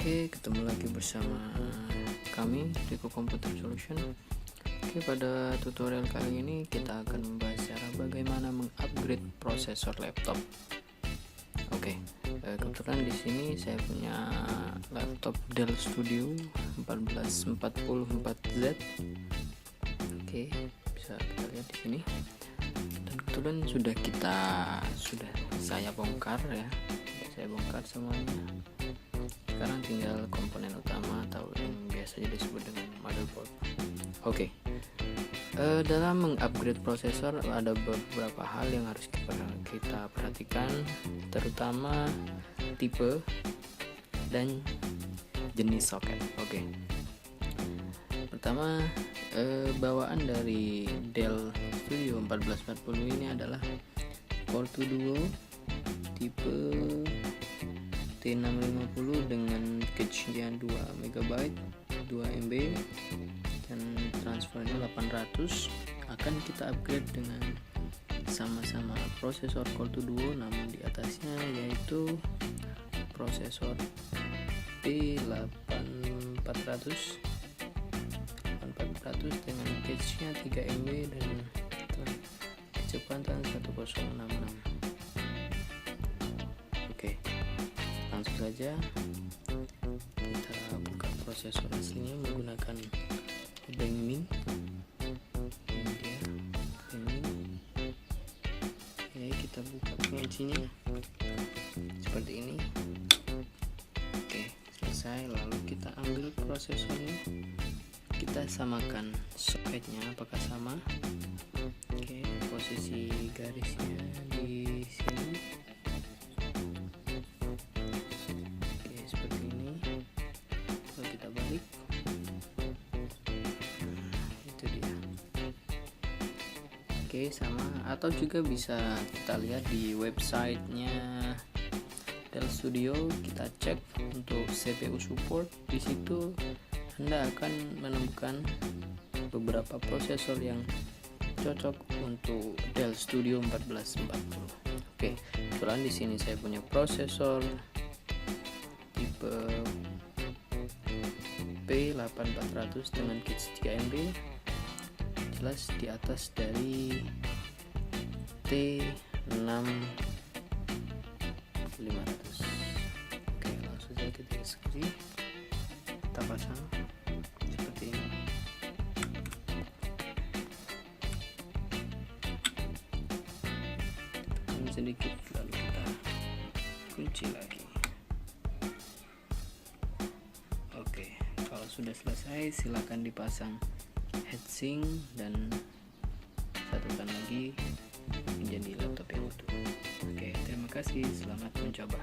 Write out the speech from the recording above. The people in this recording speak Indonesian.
Oke, ketemu lagi bersama kami Deko Computer Solution. Oke, pada tutorial kali ini kita akan membahas cara bagaimana mengupgrade prosesor laptop. Oke, kebetulan di sini saya punya laptop Dell Studio 1444Z. Oke, bisa kita lihat di sini. Dan kebetulan sudah saya bongkar ya. Saya bongkar semuanya. Sekarang tinggal komponen utama atau yang biasa disebut dengan motherboard. Oke. Dalam mengupgrade prosesor ada beberapa hal yang harus kita perhatikan, terutama tipe dan jenis soket. Oke. Pertama, bawaan dari Dell Studio 1440 ini adalah Core 2 Duo tipe T650 dengan cache-nya 2 MB, 2 MB dan transfernya 800. Akan kita upgrade dengan sama-sama prosesor Core 2 Duo, namun di atasnya yaitu prosesor P8400 dengan cache-nya 3 MB dan kecepatan 1066. Oke, langsung saja kita buka prosesor aslinya menggunakan Bang Min. Ini dia Bang Min. Oke, kita buka penguncinya seperti ini. Oke, selesai. Lalu kita ambil prosesornya, kita samakan soketnya apakah sama. Oke, posisi garisnya di sini. Oke, seperti ini. Kalau kita balik, itu dia. Oke, sama. Atau juga bisa kita lihat di websitenya Dell Studio, kita cek untuk CPU support. Di situ Anda akan menemukan beberapa prosesor yang cocok untuk Dell Studio 1440. Oke, kebetulan di sini saya punya prosesor tipe P8400 dengan cache 3 MB, jelas di atas dari T6500. Oke, langsung saja kita eksekusi. Kita pasang seperti ini. Tekan sedikit lalu kita kunci lagi. Oke, kalau sudah selesai silakan dipasang heatsink dan satukan lagi menjadi laptop yang utuh. Oke, terima kasih, selamat mencoba.